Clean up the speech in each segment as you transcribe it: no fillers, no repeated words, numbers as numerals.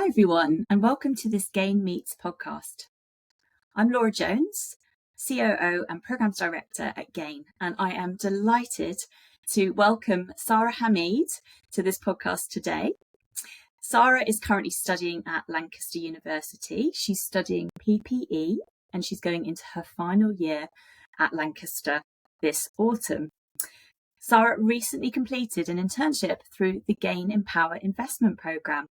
Hi everyone, and welcome to this Gain Meets podcast. I'm Laura Jones, COO and Programmes Director at Gain, and I am delighted to welcome Sara Hamid to this podcast today. Sara is currently studying at Lancaster University. She's studying PPE and she's going into her final year at Lancaster this autumn. Sara recently completed an internship through the Gain Empower Investment Programme,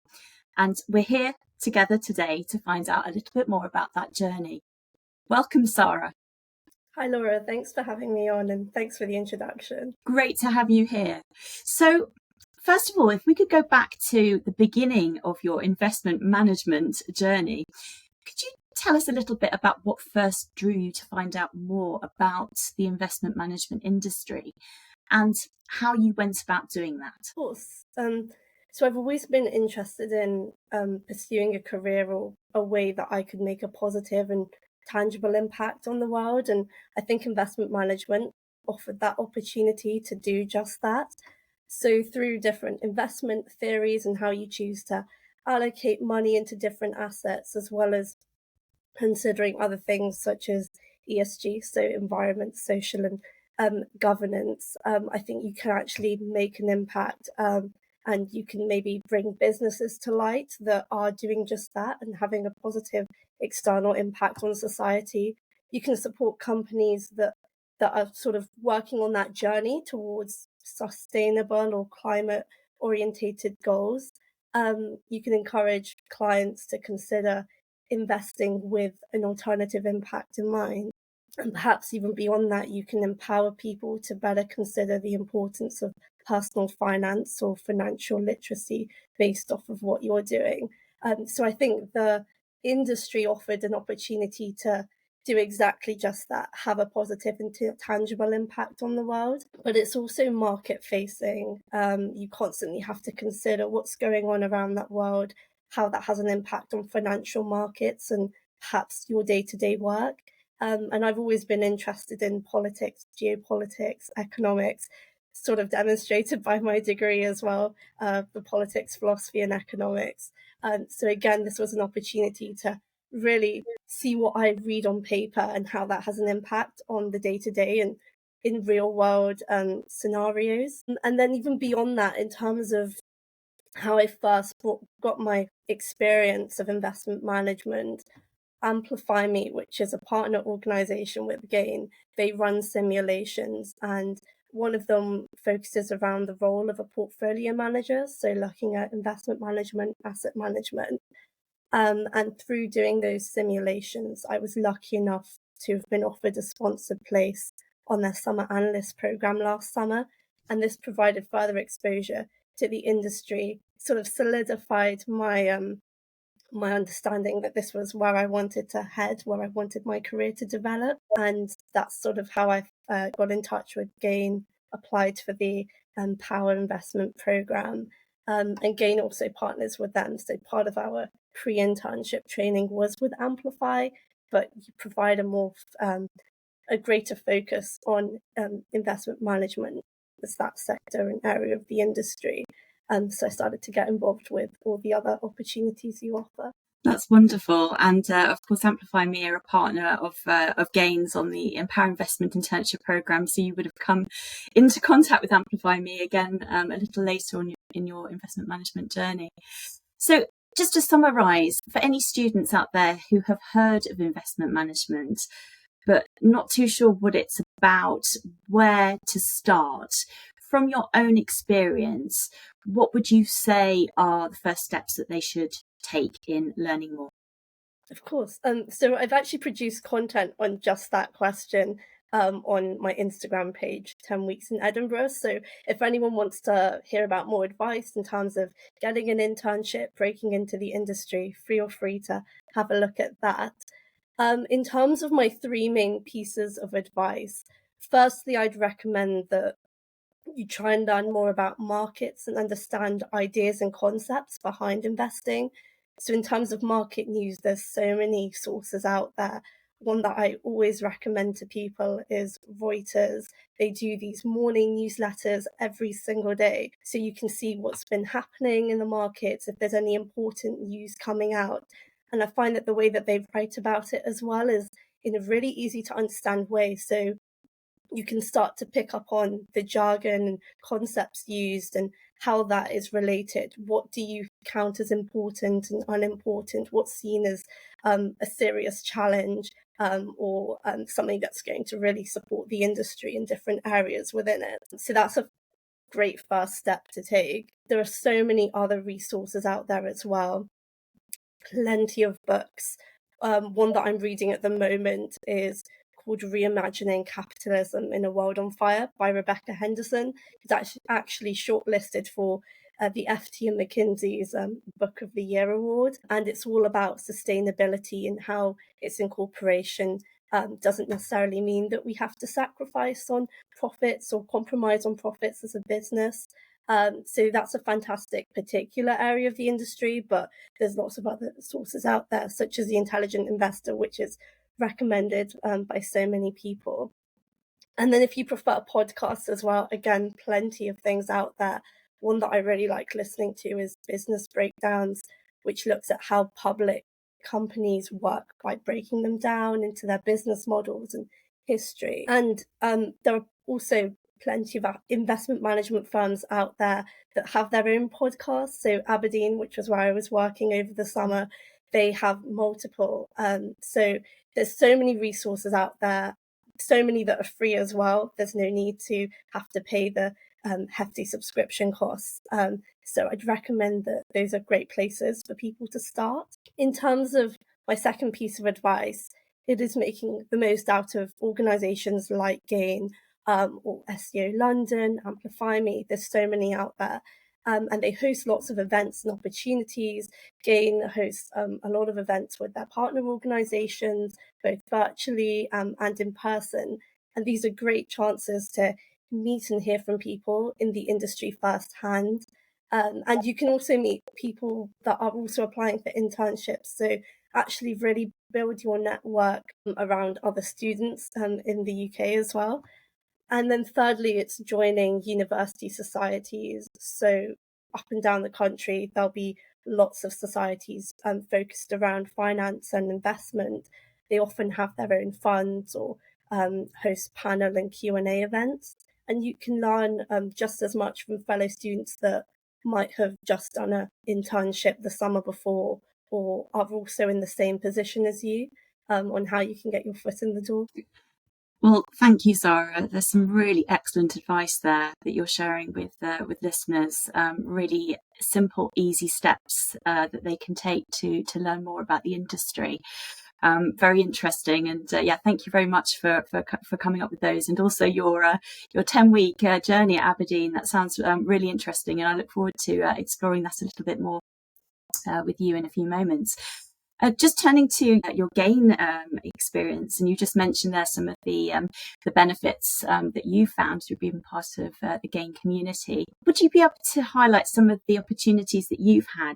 and we're here together today to find out a little bit more about that journey. Welcome, Sara. Hi, Laura. Thanks for having me on and thanks for the introduction. Great to have you here. So, first of all, if we could go back to the beginning of your investment management journey, could you tell us a little bit about what first drew you to find out more about the investment management industry and how you went about doing that? Of course. So I've always been interested in pursuing a career or a way that I could make a positive and tangible impact on the world. And I think investment management offered that opportunity to do just that. So through different investment theories and how you choose to allocate money into different assets, as well as considering other things such as ESG, so environment, social and governance, I think you can actually make an impact and you can maybe bring businesses to light that are doing just that and having a positive external impact on society. You can support companies that are sort of working on that journey towards sustainable or climate orientated goals. You can encourage clients to consider investing with an alternative impact in mind. And perhaps even beyond that, you can empower people to better consider the importance of personal finance or financial literacy based off of what you're doing. So I think the industry offered an opportunity to do exactly just that, have a positive and tangible impact on the world. But it's also market facing. You constantly have to consider what's going on around that world, how that has an impact on financial markets and perhaps your day-to-day work. And I've always been interested in politics, geopolitics, economics, sort of demonstrated by my degree as well, the politics, philosophy and economics. So again, this was an opportunity to really see what I read on paper and how that has an impact on the day-to-day and in real world scenarios. And then even beyond that, in terms of how I first got my experience of investment management, Amplify Me, which is a partner organization with Gain, they run simulations, and one of them focuses around the role of a portfolio manager, so looking at investment management, asset management. And through doing those simulations, I was lucky enough to have been offered a sponsored place on their summer analyst program last summer, and this provided further exposure to the industry, sort of solidified my my understanding that this was where I wanted to head, where I wanted my career to develop. And that's sort of how I got in touch with Gain, applied for the Power Investment Programme. And Gain also partners with them. So part of our pre-internship training was with Amplify, but you provide a greater focus on investment management as that sector and area of the industry. So I started to get involved with all the other opportunities you offer. That's wonderful. And of course, Amplify Me are a partner of Gain's on the Empower Investment Internship Programme. So you would have come into contact with Amplify Me again a little later on in your investment management journey. So just to summarise, for any students out there who have heard of investment management, but not too sure what it's about, where to start, from your own experience, what would you say are the first steps that they should take in learning more? Of course. So I've actually produced content on just that question on my Instagram page, 10 Weeks in Edinburgh. So if anyone wants to hear about more advice in terms of getting an internship, breaking into the industry, feel free to have a look at that. In terms of my three main pieces of advice, firstly, I'd recommend that you try and learn more about markets and understand ideas and concepts behind investing. So in terms of market news, there's so many sources out there one that I always recommend to people is Reuters. They do these morning newsletters every single day, so you can see what's been happening in the markets, if there's any important news coming out. And I find that the way that they write about it as well is in a really easy to understand way. So you can start to pick up on the jargon and concepts used and how that is related. What do you count as important and unimportant? What's seen as a serious challenge or something that's going to really support the industry in different areas within it? So that's a great first step to take. There are so many other resources out there as well. Plenty of books. One that I'm reading at the moment is called Reimagining Capitalism in a World on Fire by Rebecca Henderson. It's actually shortlisted for the FT and McKinsey's Book of the Year award. And it's all about sustainability and how its incorporation doesn't necessarily mean that we have to sacrifice on profits or compromise on profits as a business. So that's a fantastic particular area of the industry, but there's lots of other sources out there, such as The Intelligent Investor, which is recommended by so many people. And then if you prefer podcasts as well, again, plenty of things out there. One that I really like listening to is Business Breakdowns, which looks at how public companies work by breaking them down into their business models and history. And there are also plenty of investment management firms out there that have their own podcasts. So Aberdeen, which was where I was working over the summer, they have multiple. So there's so many resources out there, so many that are free as well. There's no need to have to pay the hefty subscription costs. So I'd recommend that those are great places for people to start. In terms of my second piece of advice, it is making the most out of organisations like Gain or SEO London, Amplify Me. There's so many out there. And they host lots of events and opportunities. Gain hosts a lot of events with their partner organisations, both virtually and in person. And these are great chances to meet and hear from people in the industry firsthand. And you can also meet people that are also applying for internships. So actually really build your network around other students in the UK as well. And then thirdly, it's joining university societies. So up and down the country, there'll be lots of societies focused around finance and investment. They often have their own funds or host panel and Q&A events. And you can learn just as much from fellow students that might have just done an internship the summer before or are also in the same position as you on how you can get your foot in the door. Well, thank you, Sara. There's some really excellent advice there that you're sharing with listeners. Really simple, easy steps that they can take to learn more about the industry. Very interesting, and thank you very much for coming up with those, and also your 10-week journey at Aberdeen. That sounds really interesting, and I look forward to exploring that a little bit more with you in a few moments. Just turning to your Gain experience, and you just mentioned there some of the benefits that you found through being part of the Gain community. Would you be able to highlight some of the opportunities that you've had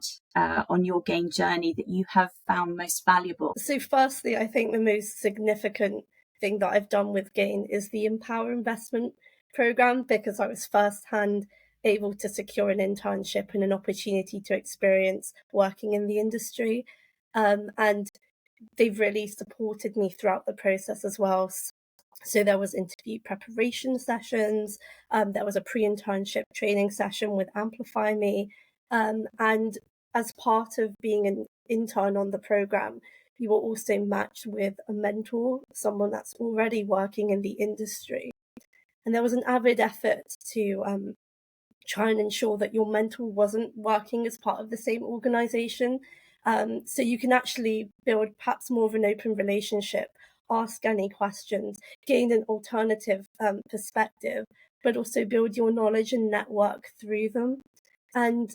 on your Gain journey that you have found most valuable? So firstly, I think the most significant thing that I've done with Gain is the Empower Investment Programme, because I was firsthand able to secure an internship and an opportunity to experience working in the industry. And they've really supported me throughout the process as well. So there was interview preparation sessions, there was a pre-internship training session with Amplify Me, and as part of being an intern on the programme, you were also matched with a mentor, someone that's already working in the industry. And there was an avid effort to try and ensure that your mentor wasn't working as part of the same organisation. So you can actually build perhaps more of an open relationship, ask any questions, gain an alternative perspective, but also build your knowledge and network through them. And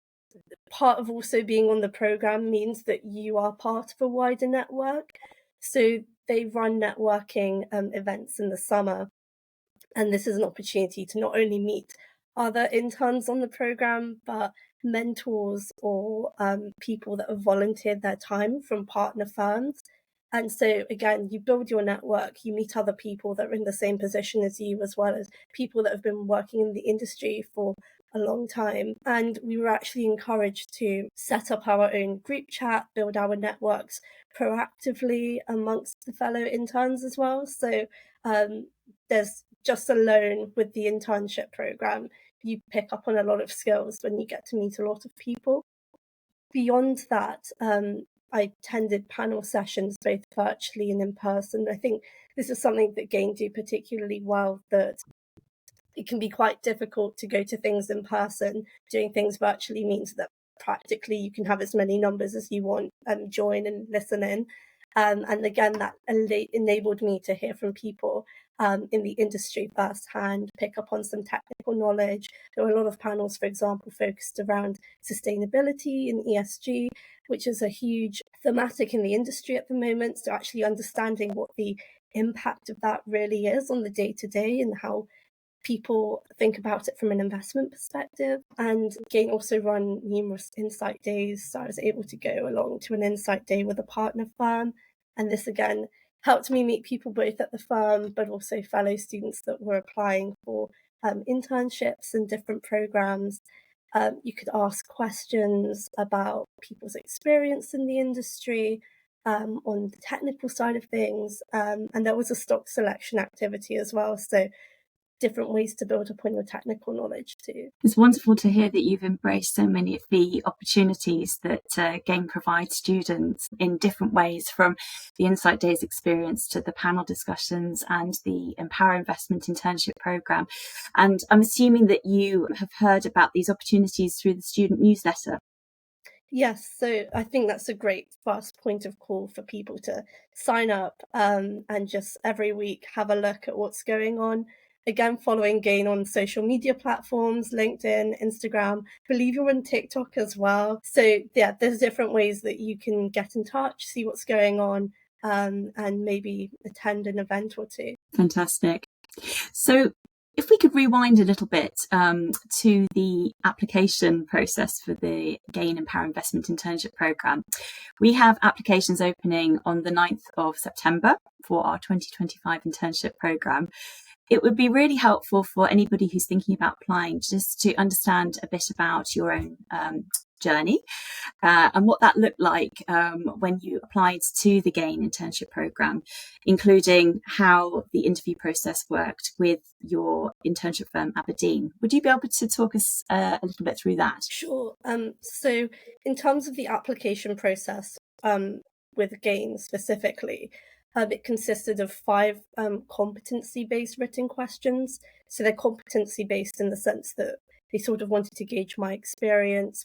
part of also being on the programme means that you are part of a wider network. So they run networking events in the summer. And this is an opportunity to not only meet other interns on the programme, but mentors or people that have volunteered their time from partner firms. And so again, you build your network, you meet other people that are in the same position as you, as well as people that have been working in the industry for a long time. And we were actually encouraged to set up our own group chat, build our networks proactively amongst the fellow interns as well. So there's just alone with the internship program, you pick up on a lot of skills when you get to meet a lot of people. Beyond that, I attended panel sessions both virtually and in person. I think this is something that Gain do particularly well, that it can be quite difficult to go to things in person. Doing things virtually means that practically you can have as many numbers as you want and join and listen in. And again, that enabled me to hear from people in the industry firsthand, pick up on some technical knowledge. There were a lot of panels, for example, focused around sustainability and ESG, which is a huge thematic in the industry at the moment. So actually understanding what the impact of that really is on the day-to-day and how people think about it from an investment perspective. And Gain also run numerous insight days. So I was able to go along to an insight day with a partner firm. And this again helped me meet people both at the firm, but also fellow students that were applying for internships and different programs. You could ask questions about people's experience in the industry, on the technical side of things. And there was a stock selection activity as well. So different ways to build upon your technical knowledge too. It's wonderful to hear that you've embraced so many of the opportunities that Gain provides students in different ways, from the Insight Days experience to the panel discussions and the Empower Investment Internship Programme. And I'm assuming that you have heard about these opportunities through the student newsletter. Yes, so I think that's a great first point of call for people to sign up and just every week have a look at what's going on. Again, following Gain on social media platforms, LinkedIn, Instagram. I believe you're on TikTok as well. So yeah, there's different ways that you can get in touch, see what's going on, and maybe attend an event or two. Fantastic. So if we could rewind a little bit to the application process for the Gain Empower Investment Internship Programme. We have applications opening on the 9th of September for our 2025 internship programme. It would be really helpful for anybody who's thinking about applying just to understand a bit about your own journey and what that looked like when you applied to the Gain internship programme, including how the interview process worked with your internship firm, Aberdeen. Would you be able to talk us a little bit through that? Sure. So in terms of the application process with Gain specifically, it consisted of 5 competency-based written questions. So they're competency-based in the sense that they sort of wanted to gauge my experience,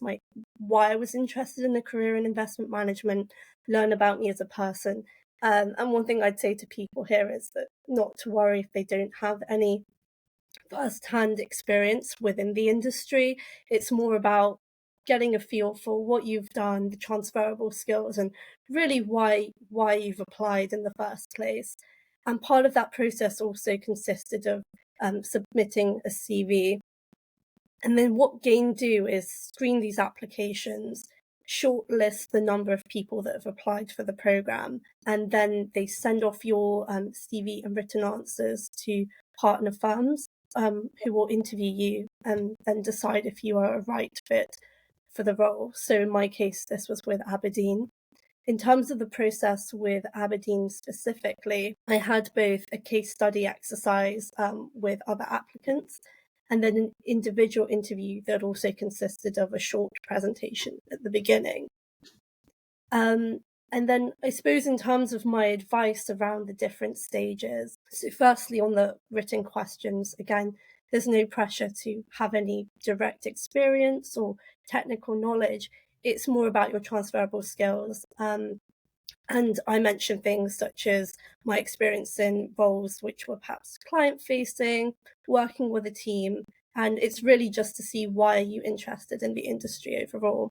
why I was interested in a career in investment management, learn about me as a person. And one thing I'd say to people here is that not to worry if they don't have any first-hand experience within the industry. It's more about getting a feel for what you've done, the transferable skills, and really why you've applied in the first place. And part of that process also consisted of submitting a CV. And then what Gain do is screen these applications, shortlist the number of people that have applied for the program, and then they send off your CV and written answers to partner firms who will interview you and then decide if you are a right fit for the role. So in my case, this was with Aberdeen. In terms of the process with Aberdeen specifically, I had both a case study exercise with other applicants and then an individual interview that also consisted of a short presentation at the beginning. And then I suppose in terms of my advice around the different stages, so firstly on the written questions, again, there's no pressure to have any direct experience or technical knowledge. It's more about your transferable skills. And I mentioned things such as my experience in roles which were perhaps client-facing, working with a team, and it's really just to see why are you interested in the industry overall.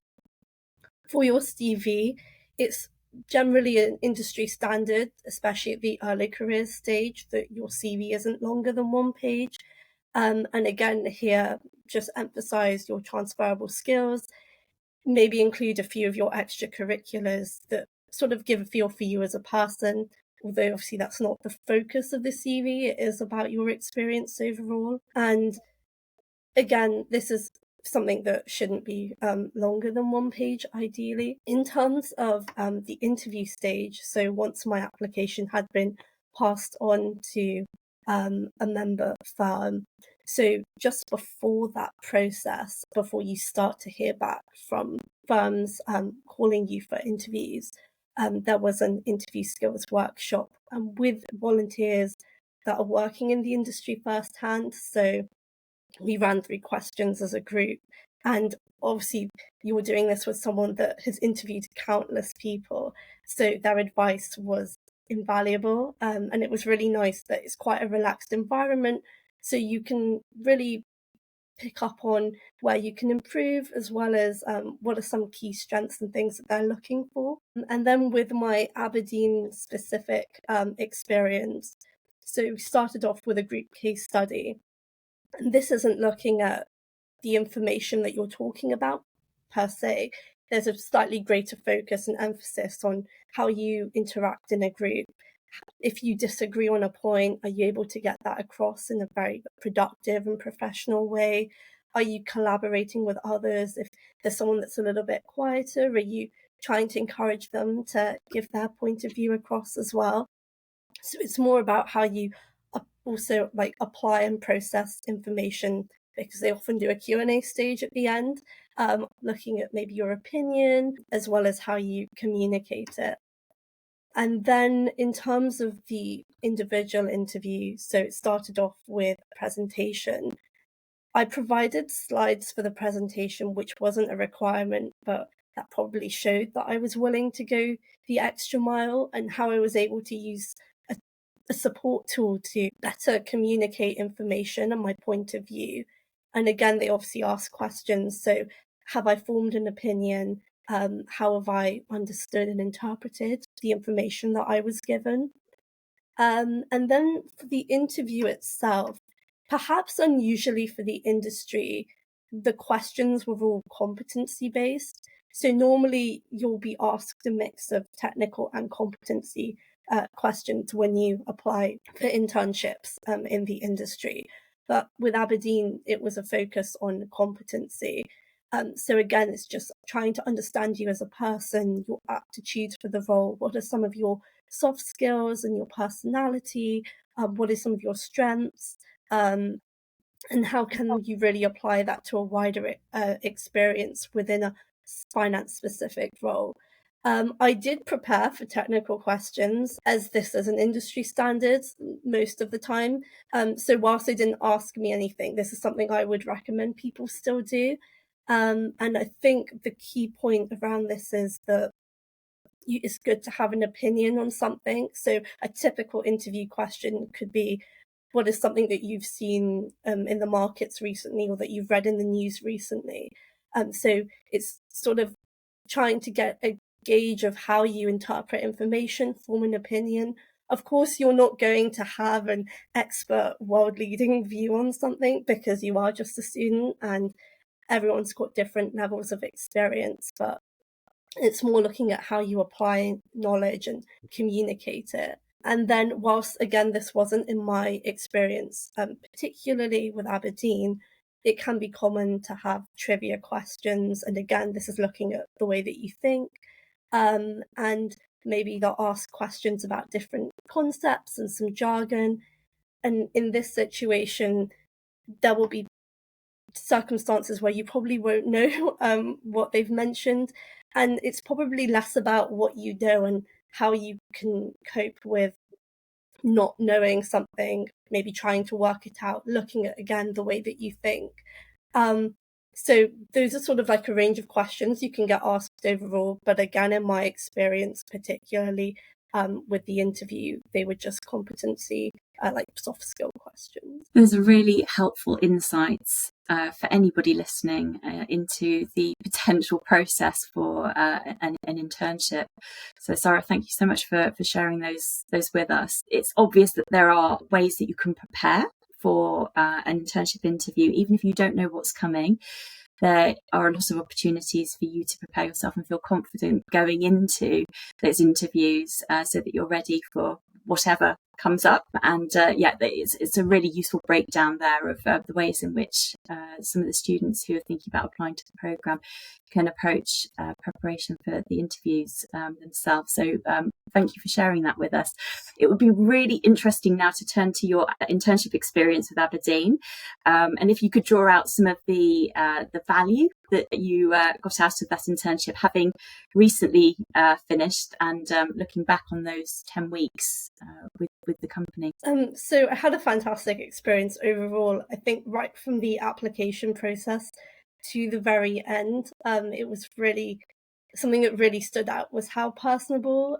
For your CV, it's generally an industry standard, especially at the early careers stage, that your CV isn't longer than 1 page. And again, here, just emphasize your transferable skills, maybe include a few of your extracurriculars that sort of give a feel for you as a person, although obviously that's not the focus of the CV. It is about your experience overall. And again, this is something that shouldn't be longer than 1 page, ideally. In terms of the interview stage, so once my application had been passed on to a member firm, so just before that process, before you start to hear back from firms calling you for interviews, there was an interview skills workshop with volunteers that are working in the industry firsthand. So we ran through questions as a group, and obviously you were doing this with someone that has interviewed countless people, so their advice was invaluable. And it was really nice that it's quite a relaxed environment, so you can really pick up on where you can improve, as well as what are some key strengths and things that they're looking for. And then with my Aberdeen specific experience, so we started off with a group case study. And this isn't looking at the information that you're talking about per se. There's a slightly greater focus and emphasis on how you interact in a group. If you disagree on a point, are you able to get that across in a very productive and professional way? Are you collaborating with others? If there's someone that's a little bit quieter, are you trying to encourage them to give their point of view across as well? So it's more about how you also like apply and process information, because they often do a Q&A stage at the end, looking at maybe your opinion as well as how you communicate it. And then in terms of the individual interview, so it started off with a presentation. I provided slides for the presentation, which wasn't a requirement, but that probably showed that I was willing to go the extra mile, and how I was able to use a support tool to better communicate information and my point of view. And again, they obviously ask questions. So have I formed an opinion? How have I understood and interpreted the information that I was given? And then for the interview itself, perhaps unusually for the industry, the questions were all competency based. So normally you'll be asked a mix of technical and competency questions when you apply for internships in the industry. But with Aberdeen, it was a focus on competency. So again, it's just trying to understand you as a person, your aptitudes for the role. What are some of your soft skills and your personality? What are some of your strengths? And how can you really apply that to a wider experience within a finance specific role? I did prepare for technical questions, as this is an industry standard most of the time. So whilst they didn't ask me anything, this is something I would recommend people still do. And I think the key point around this is that it's good to have an opinion on something. So a typical interview question could be, what is something that you've seen in the markets recently, or that you've read in the news recently? So it's sort of trying to get a gauge of how you interpret information, form an opinion. Of course, you're not going to have an expert world-leading view on something, because you are just a student and everyone's got different levels of experience, but it's more looking at how you apply knowledge and communicate it. And then whilst, again, this wasn't in my experience, particularly with Aberdeen, it can be common to have trivia questions. And again, this is looking at the way that you think. And maybe they'll ask questions about different concepts and some jargon. And in this situation, there will be circumstances where you probably won't know what they've mentioned. And it's probably less about what you know and how you can cope with not knowing something, maybe trying to work it out, looking at, again, the way that you think. So those are sort of like a range of questions you can get asked overall. But again, in my experience, particularly with the interview, they were just competency, like soft skill questions. Those are really helpful insights for anybody listening into the potential process for an internship. So Sara, thank you so much for sharing those with us. It's obvious that there are ways that you can prepare for an internship interview, even if you don't know what's coming. there are a lot of opportunities for you to prepare yourself and feel confident going into those interviews, so that you're ready for whatever comes up. And it's a really useful breakdown there of the ways in which some of the students who are thinking about applying to the programme can approach preparation for the interviews themselves. So thank you for sharing that with us. It would be really interesting now to turn to your internship experience with Aberdeen, and if you could draw out some of the value that you got out of that internship, having recently finished, and looking back on those 10 weeks with the company. So I had a fantastic experience overall. I think right from the application process to the very end, it was really something that really stood out was how personable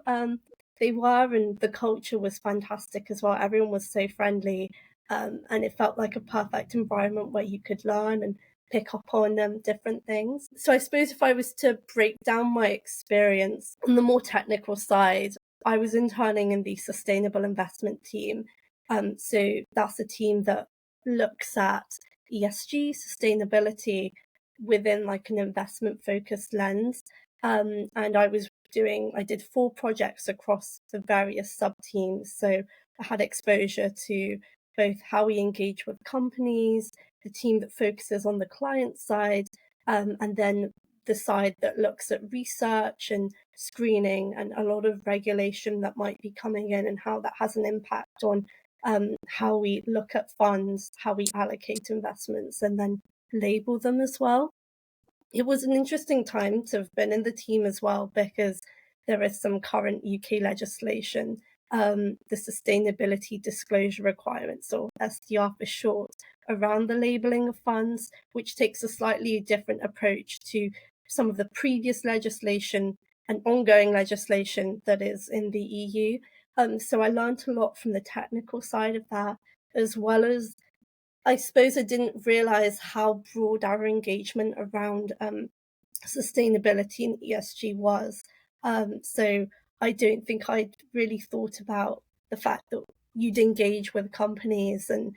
they were, and the culture was fantastic as well. Everyone was so friendly, and it felt like a perfect environment where you could learn and pick up on different things. So I suppose if I was to break down my experience on the more technical side, I was interning in the sustainable investment team. So that's a team that looks at ESG, sustainability within like an investment focused lens. And I did 4 projects across the various sub teams. So I had exposure to both how we engage with companies, the team that focuses on the client side, and then the side that looks at research and screening and a lot of regulation that might be coming in, and how that has an impact on how we look at funds, how we allocate investments, and then label them as well. It was an interesting time to have been in the team as well, because there is some current UK legislation, the Sustainability Disclosure Requirements, or SDR for short, around the labelling of funds, which takes a slightly different approach to some of the previous legislation and ongoing legislation that is in the EU. So I learned a lot from the technical side of that, as well as I suppose I didn't realise how broad our engagement around sustainability and ESG was. So I don't think I'd really thought about the fact that you'd engage with companies and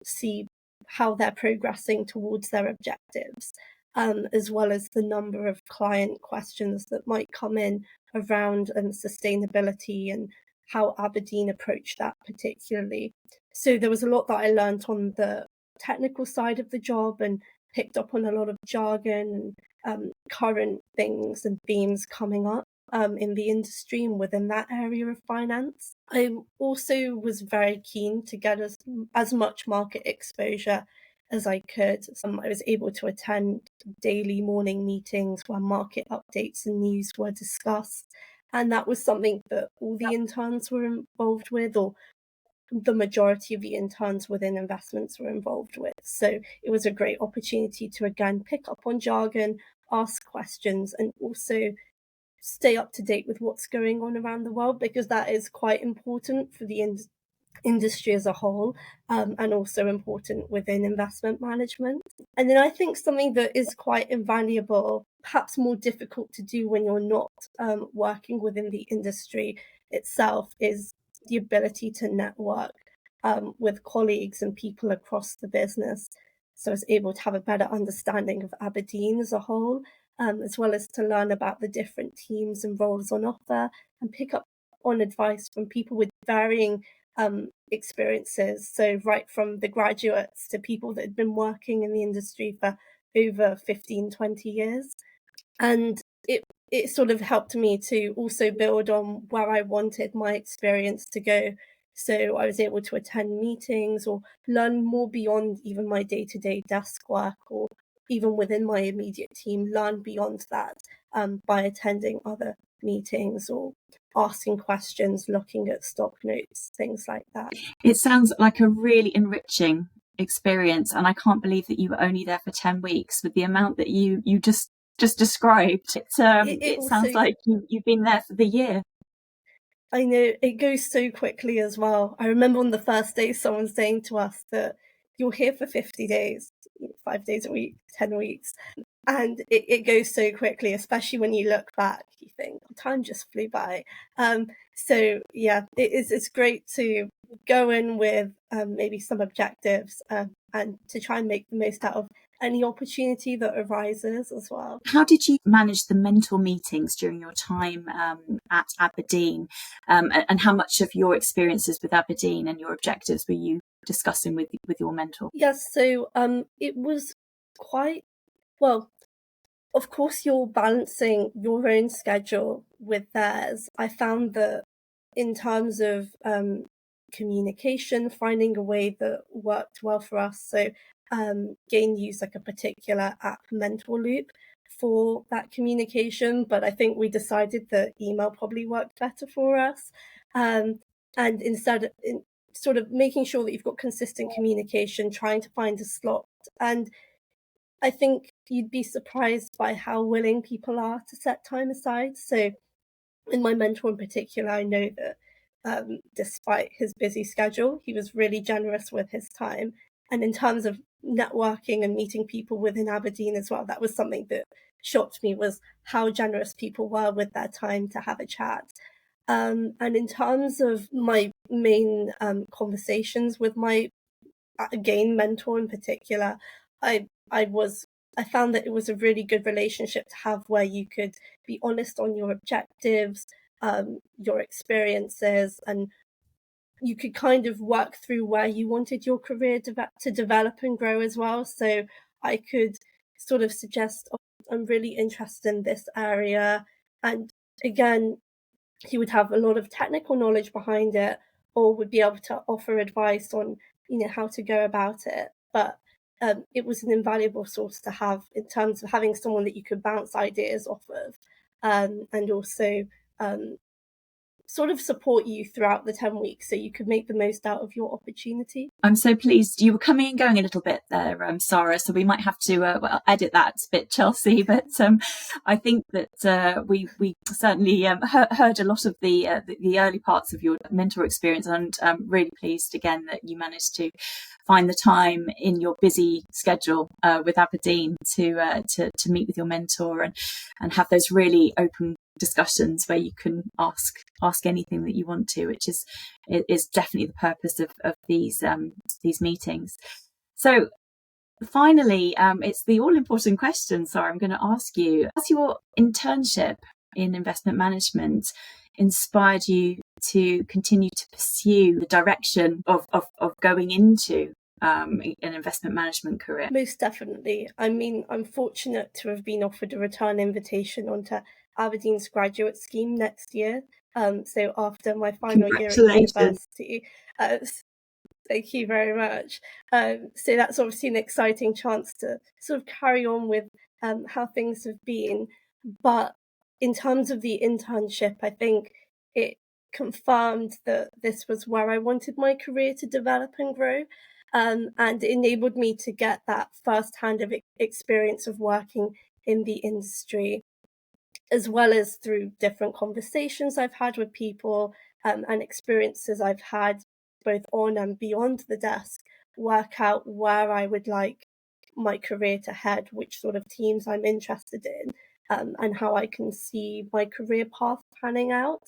see how they're progressing towards their objectives, as well as the number of client questions that might come in around sustainability and how Aberdeen approached that particularly. So there was a lot that I learned on the technical side of the job, and picked up on a lot of jargon and current things and themes coming up in the industry and within that area of finance. I also was very keen to get as much market exposure as I could. I was able to attend daily morning meetings where market updates and news were discussed. And that was something that all the interns were involved with, or the majority of the interns within investments were involved with. So it was a great opportunity to again pick up on jargon, ask questions, and also stay up to date with what's going on around the world, because that is quite important for the industry as a whole, and also important within investment management. And then I think something that is quite invaluable, perhaps more difficult to do when you're not working within the industry itself, is the ability to network with colleagues and people across the business. So I was able to have a better understanding of Aberdeen as a whole, as well as to learn about the different teams and roles on offer, and pick up on advice from people with varying experiences. So right from the graduates to people that had been working in the industry for over 15, 20 years. And it sort of helped me to also build on where I wanted my experience to go. So I was able to attend meetings or learn more beyond even my day-to-day desk work, or even within my immediate team, learn beyond that by attending other meetings or asking questions, looking at stock notes, things like that. It sounds like a really enriching experience, and I can't believe that you were only there for 10 weeks with the amount that you just described. It also, sounds like you've been there for the year. I know, it goes so quickly as well. I remember on the first day someone saying to us that you're here for 50 days, 5 days a week, 10 weeks. And it goes so quickly, especially when you look back, you think time just flew by. So yeah, it's great to go in with maybe some objectives, and to try and make the most out of any opportunity that arises as well. How did you manage the mentor meetings during your time at Aberdeen? And how much of your experiences with Aberdeen and your objectives were you discussing with your mentor? Yes, so it was quite, well, of course you're balancing your own schedule with theirs. I found that in terms of communication, finding a way that worked well for us. So Gain used like a particular app, Mentor Loop, for that communication, but I think we decided that email probably worked better for us. And instead, sort of making sure that you've got consistent communication, trying to find a slot. And I think you'd be surprised by how willing people are to set time aside. So in my mentor in particular, I know that despite his busy schedule, he was really generous with his time. And in terms of networking and meeting people within Aberdeen as well, that was something that shocked me, was how generous people were with their time to have a chat. And in terms of my main conversations with my Gain mentor in particular, I I found that it was a really good relationship to have, where you could be honest on your objectives, your experiences, and you could kind of work through where you wanted your career to develop and grow as well. So I could sort of suggest, oh, I'm really interested in this area. And again, he would have a lot of technical knowledge behind it, or would be able to offer advice on, how to go about it. But it was an invaluable source to have in terms of having someone that you could bounce ideas off of, and also um, sort of support you throughout the 10 weeks so you could make the most out of your opportunity. I'm so pleased. You were coming and going a little bit there, Sara, so we might have to edit that bit, Chelsea. But I think that we certainly heard a lot of the early parts of your mentor experience, and I'm really pleased again that you managed to find the time in your busy schedule with Aberdeen to meet with your mentor and have those really open discussions where you can ask anything that you want to, which is definitely the purpose of these meetings. So finally, it's the all-important question, Sara, I'm going to ask you. Has your internship in investment management inspired you to continue to pursue the direction of going into an investment management career? Most definitely. I mean, I'm fortunate to have been offered a return invitation onto Aberdeen's graduate scheme next year. So after my final year at university, thank you very much. So that's obviously an exciting chance to sort of carry on with how things have been. But in terms of the internship, I think it confirmed that this was where I wanted my career to develop and grow, and enabled me to get that first-hand experience of working in the industry, as well as through different conversations I've had with people, and experiences I've had both on and beyond the desk, work out where I would like my career to head, which sort of teams I'm interested in, and how I can see my career path panning out.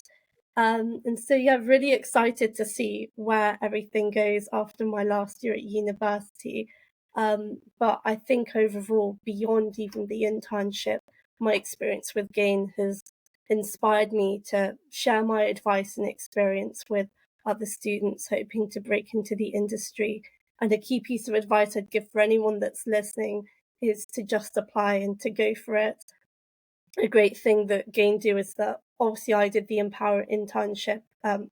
And so, yeah, really excited to see where everything goes after my last year at university. But I think overall, beyond even the internship, my experience with Gain has inspired me to share my advice and experience with other students hoping to break into the industry. And a key piece of advice I'd give for anyone that's listening is to just apply and to go for it. A great thing that Gain do is that obviously I did the Empower internship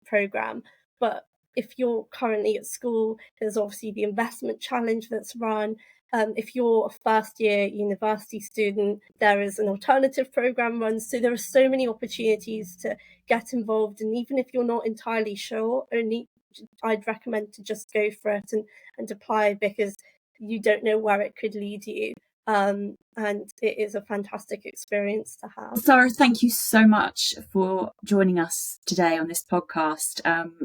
program, but if you're currently at school, there's obviously the investment challenge that's run. If you're a first year university student, there is an alternative program run. So there are so many opportunities to get involved. And even if you're not entirely sure, I'd recommend to just go for it and apply, because you don't know where it could lead you. and it is a fantastic experience to have. Sara, thank you so much for joining us today on this podcast.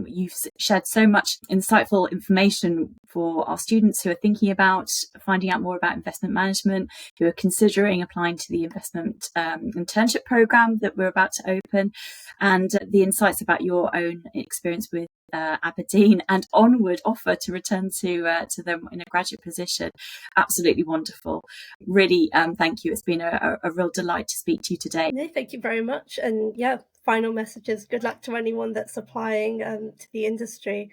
You've shared so much insightful information for our students who are thinking about finding out more about investment management, who are considering applying to the investment internship programme that we're about to open, and the insights about your own experience with Aberdeen and onward offer to return to them in a graduate position. Absolutely wonderful. Really, thank you. It's been a real delight to speak to you today. No, thank you very much. And yeah, final messages. Good luck to anyone that's applying to the industry.